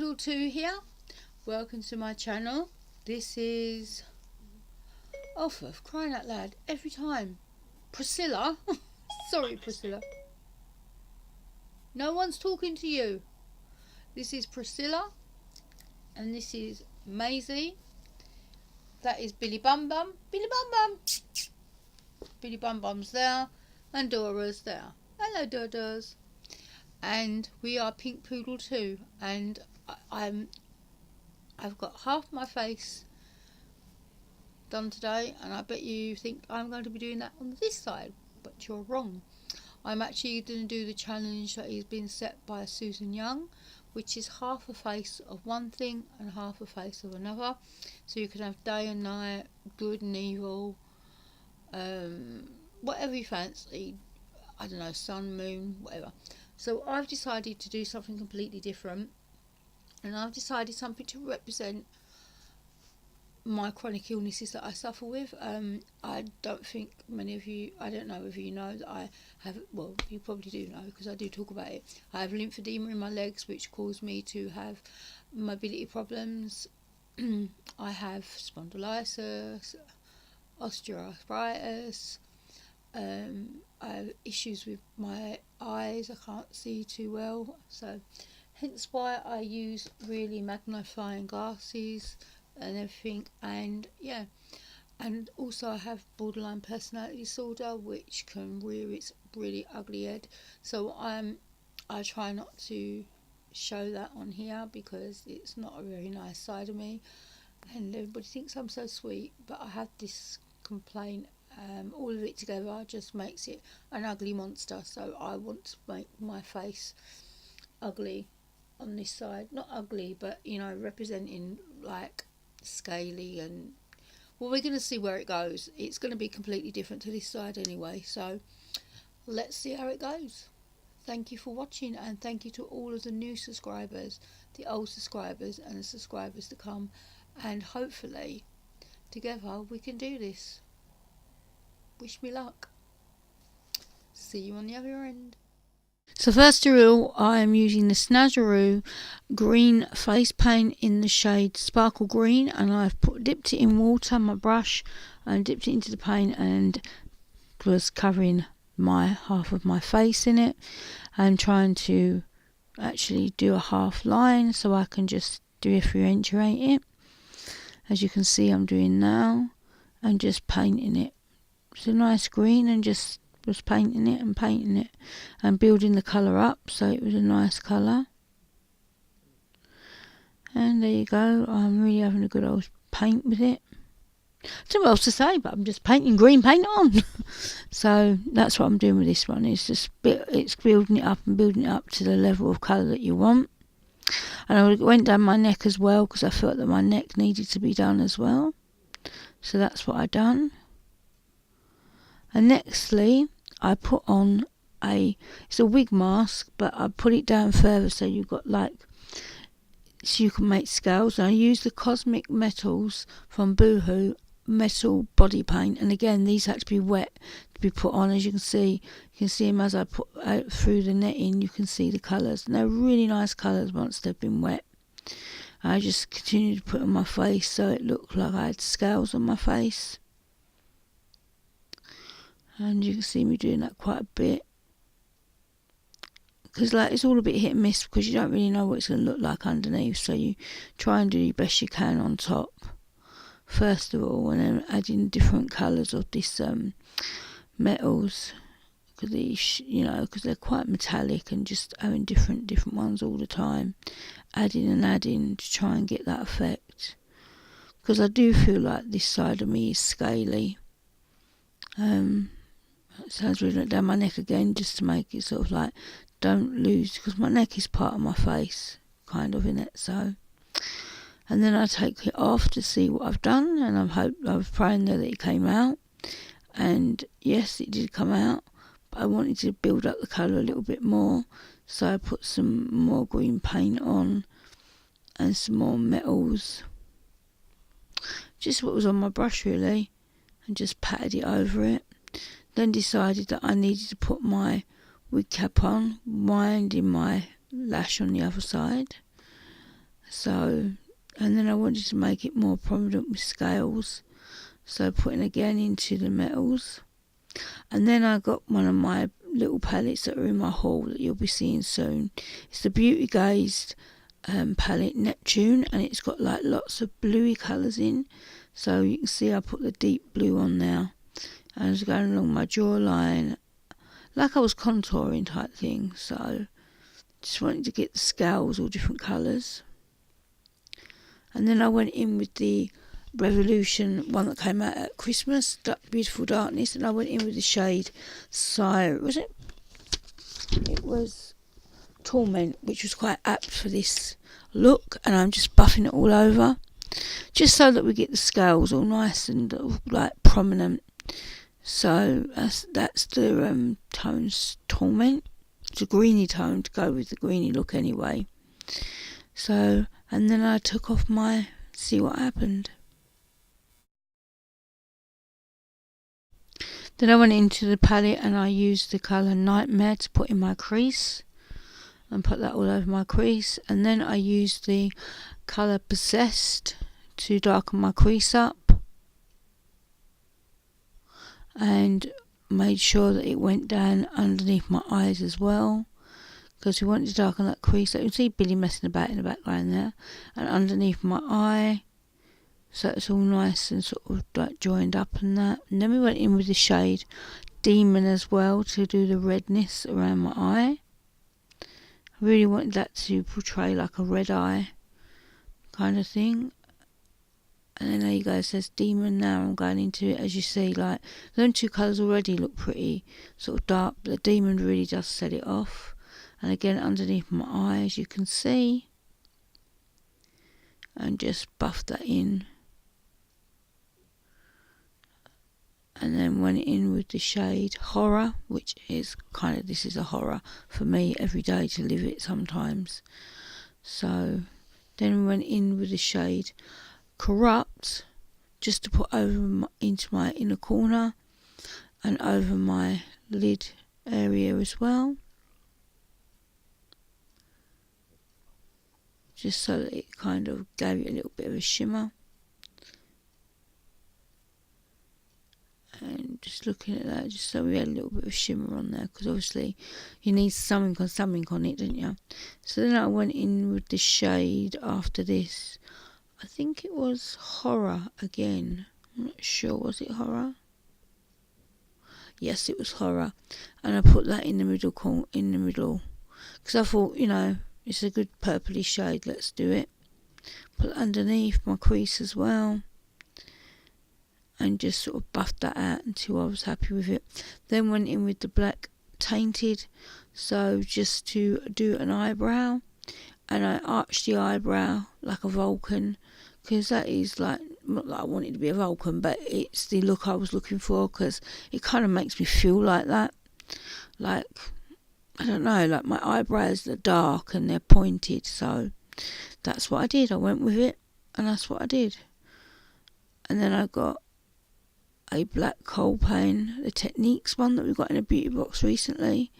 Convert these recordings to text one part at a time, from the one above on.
Pinkpoodle 2 here. Welcome to my channel. This is... oh, for crying out loud, every time. Priscilla. Sorry, Priscilla. No one's talking to you. This is Priscilla. And this is Maisie. That is Billy Bum Bum. Billy Bum Bum. Billy Bum Bum's there. And Dora's there. Hello, Doras. And we are Pinkpoodle 2. And I've got half my face done today, and I bet you think I'm going to be doing that on this side, but you're wrong. I'm actually going to do the challenge that has been set by Susan Young, which is half a face of one thing and half a face of another, so you can have day and night, good and evil, whatever you fancy. I don't know, sun, moon, whatever. So I've decided to do something completely different, and I've decided something to represent my chronic illnesses that I suffer with. I don't think many of you, I don't know if you know that I have, well, you probably do know because I do talk about it. I have lymphedema in my legs, which cause me to have mobility problems. I have spondylitis, osteoarthritis. I have issues with my eyes. I can't see too well, so hence why I use really magnifying glasses and everything. And yeah, and also I have borderline personality disorder, which can rear its really ugly head. So I try not to show that on here because it's not a very nice side of me, and everybody thinks I'm so sweet, but I have this complaint. All of it together just makes it an ugly monster. So I want to make my face ugly on this side. Not ugly, but you know, representing like scaly. And well, we're going to see where it goes. It's going to be completely different to this side anyway, so let's see how it goes. Thank you for watching, and thank you to all of the new subscribers, the old subscribers, and the subscribers to come, and hopefully together we can do this. Wish me luck. See you on the other end. So first of all, I am using the Snazaroo green face paint in the shade Sparkle Green, and I've dipped it in water, my brush, and dipped it into the paint, and was covering my half of my face in it, and trying to actually do a half line so I can just differentiate it. As you can see, I'm doing now, and just painting it. It's a nice green, and just was painting it and building the colour up so it was a nice colour. And there you go. I'm really having a good old paint with it. I don't know what else to say, but I'm just painting green paint on. So that's what I'm doing with this one. It's just it's building it up and building it up to the level of colour that you want. And I went down my neck as well because I felt that my neck needed to be done as well. So that's what I done. And nextly, I put on it's a wig mask, but I put it down further so you've got like, so you can make scales. And I use the Cosmic Metals from Boohoo metal body paint, and again these had to be wet to be put on. As you can see them as I put out through the netting. You can see the colours, and they're really nice colours once they've been wet. I just continued to put on my face so it looked like I had scales on my face. And you can see me doing that quite a bit, because like it's all a bit hit and miss because you don't really know what it's going to look like underneath, so you try and do the best you can on top first of all, and then adding different colours of this metals, because these, you know, because they're quite metallic, and just having different ones all the time, adding and adding to try and get that effect, because I do feel like this side of me is scaly. So I was reading it down my neck again just to make it sort of like don't lose, because my neck is part of my face kind of in it. So, and then I take it off to see what I've done, and I was praying that it came out, and yes, it did come out, but I wanted to build up the colour a little bit more, so I put some more green paint on and some more metals, just what was on my brush really, and just patted it over it. Then decided that I needed to put my wig cap on, winding my lash on the other side, So, and then I wanted to make it more prominent with scales, so putting again into the metals. And then I got one of my little palettes that are in my haul that you'll be seeing soon. It's the Beauty Gazed palette Neptune, and it's got like lots of bluey colours in. So you can see I put the deep blue on there, and I was going along my jawline like I was contouring type thing. So just wanted to get the scales all different colours. And then I went in with the Revolution one that came out at Christmas, Beautiful Darkness, and I went in with the shade was it? It was Torment, which was quite apt for this look, and I'm just buffing it all over, just so that we get the scales all nice and like prominent. So that's the tones Torment. It's a greeny tone to go with the greeny look anyway. So, and then I took off my, see what happened. Then I went into the palette and I used the colour Nightmare to put in my crease, and put that all over my crease. And then I used the colour Possessed to darken my crease up, and made sure that it went down underneath my eyes as well, because we wanted to darken that crease. So you can see Billy messing about in the background there, and underneath my eye, so it's all nice and sort of like joined up and that. And then we went in with the shade Demon as well to do the redness around my eye. I really wanted that to portray like a red eye kind of thing. And then there you go, it says Demon. Now I'm going into it, as you see, like them two colours already look pretty sort of dark, but the Demon really does set it off. And again underneath my eye, as you can see, and just buff that in. And then went in with the shade Horror, which is kind of, this is a horror for me every day to live it sometimes. So then we went in with the shade Corrupt, just to put over into my inner corner and over my lid area as well, just so that it kind of gave it a little bit of a shimmer. And just looking at that, just so we had a little bit of shimmer on there, because obviously you need something on it, don't you? So then I went in with the shade after this, I think it was Horror again, I'm not sure, was it Horror? Yes, it was Horror, and I put that in the middle, because I thought, you know, it's a good purpley shade, let's do it. Put it underneath my crease as well, and just sort of buffed that out until I was happy with it. Then went in with the black Tainted, so just to do an eyebrow, and I arched the eyebrow like a Vulcan, because that is like, not that I wanted to be a Vulcan, but it's the look I was looking for, because it kind of makes me feel like that, like, I don't know, like my eyebrows are dark and they're pointed, so that's what I did. I went with it, and that's what I did. And then I got a black coal pane, the Techniques one that we got in a beauty box recently.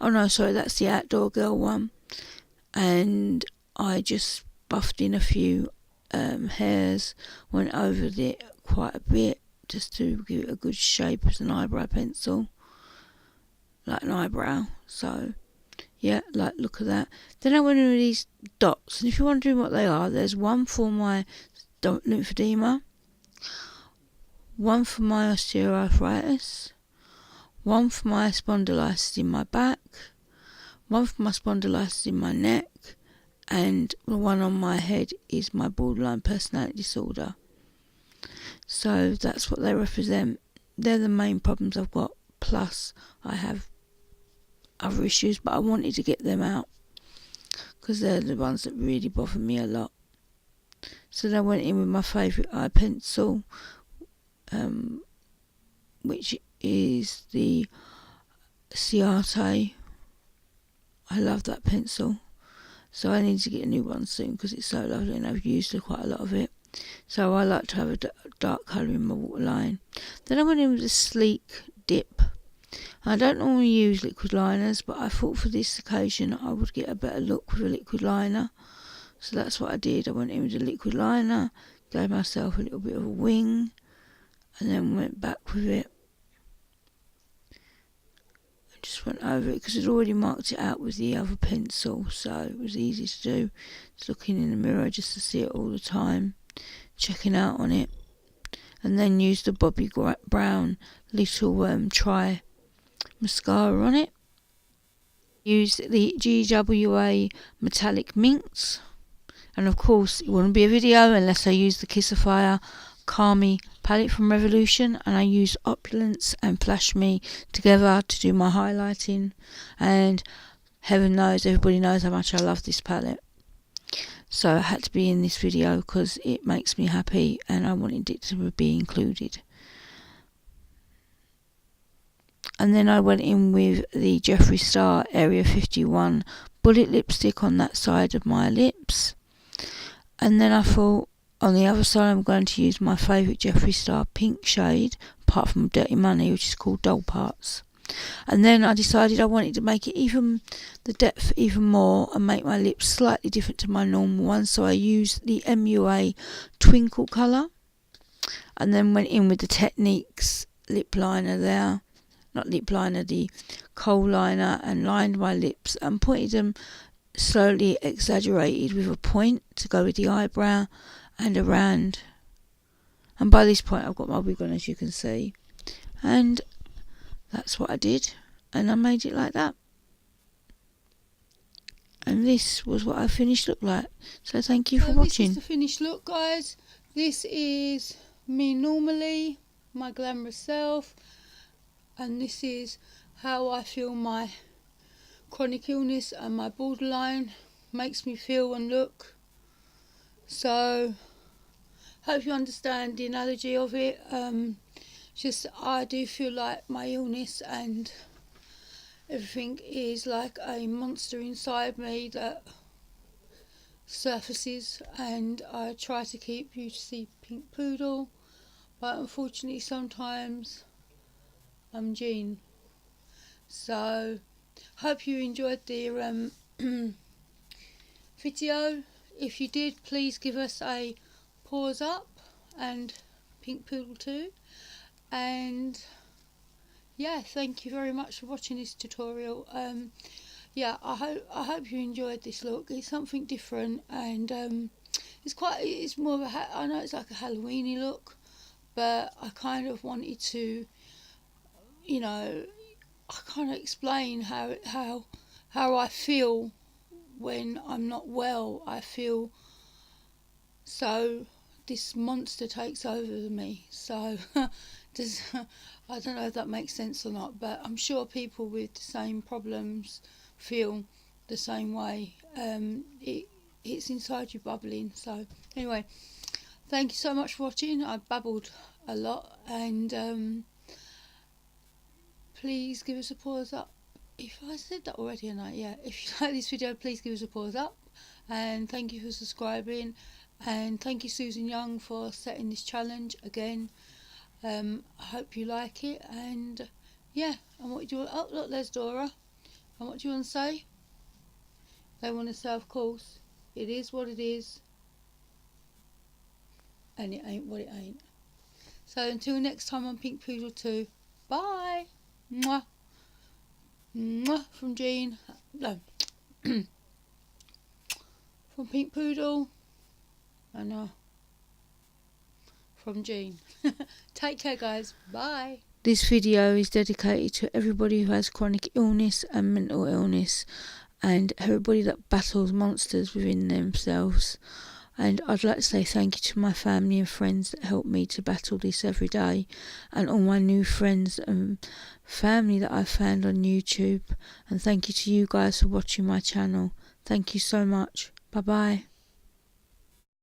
Oh no, sorry, that's the Outdoor Girl one. And I just buffed in a few hairs, went over it quite a bit, just to give it a good shape as an eyebrow pencil, like an eyebrow. So yeah, like, look at that. Then I went in with these dots, and if you're wondering what they are, there's one for my lymphedema, one for my osteoarthritis, one for my spondylitis in my back, one for my spondylitis in my neck, and the one on my head is my borderline personality disorder. So that's what they represent. They're the main problems I've got, plus I have other issues, but I wanted to get them out because they're the ones that really bother me a lot. So then I went in with my favourite eye pencil, which is the Ciate. I love that pencil, so I need to get a new one soon because it's so lovely and I've used quite a lot of it. So I like to have a dark colour in my waterline. Then I went in with a Sleek Dip. I don't normally use liquid liners, but I thought for this occasion I would get a better look with a liquid liner. So that's what I did. I went in with a liquid liner, gave myself a little bit of a wing, and then went back with it. I just went over it because I'd already marked it out with the other pencil, so it was easy to do. Just looking in the mirror just to see it all the time, checking out on it. And then used the Bobbi Brown little Try mascara on it. Used the GWA metallic mints. And of course it wouldn't be a video unless I used the Kissifier Calmie palette from Revolution, and I used Opulence and Flash Me together to do my highlighting, and heaven knows, everybody knows how much I love this palette. So it had to be in this video because it makes me happy and I wanted it to be included. And then I went in with the Jeffree Star Area 51 bullet lipstick on that side of my lips. And then I thought, on the other side I'm going to use my favourite Jeffree Star pink shade, apart from Dirty Money, which is called Doll Parts. And then I decided I wanted to make it the depth even more and make my lips slightly different to my normal ones, so I used the MUA Twinkle colour, and then went in with the Techniques lip liner there, not lip liner, the kohl liner, and lined my lips and pointed them slowly, exaggerated with a point to go with the eyebrow and around. And by this point I've got my wig on, as you can see, and that's what I did, and I made it like that. And this was what I finished look like. So thank you for watching. This is the finished look, guys. This is me normally, my glamorous self, and this is how I feel my chronic illness and my borderline makes me feel and look. So hope you understand the analogy of it. Just I do feel like my illness and everything is like a monster inside me that surfaces, and I try to keep you to see PInkpoodle, but unfortunately sometimes I'm Jean. So hope you enjoyed the video. If you did, please give us a paws up, and PInkpoodle too. And yeah, thank you very much for watching this tutorial. Yeah, I hope you enjoyed this look. It's something different, and it's more of a I know it's like a Halloweeny look, but I kind of wanted to, you know, I kind of explain how I feel when I'm not well. I feel so this monster takes over me. So I don't know if that makes sense or not, but I'm sure people with the same problems feel the same way. It's inside you bubbling. So anyway, thank you so much for watching. I babbled a lot, and please give us a paws up. If I said that already or not, yeah. If you like this video, please give us a paws up, and thank you for subscribing, and thank you Susan Young for setting this challenge again. I hope you like it, and yeah, and what do you want? Oh look, there's Dora. And what do you want to say? They want to say, of course, it is what it is, and it ain't what it ain't. So until next time on PInkpoodle 2, bye. Mwah. Mwah from Jean. No. From PInkpoodle. And from Jean. Take care, guys. Bye. This video is dedicated to everybody who has chronic illness and mental illness, and everybody that battles monsters within themselves. And I'd like to say thank you to my family and friends that help me to battle this every day, and all my new friends and family that I've found on YouTube. And thank you to you guys for watching my channel. Thank you so much. Bye bye.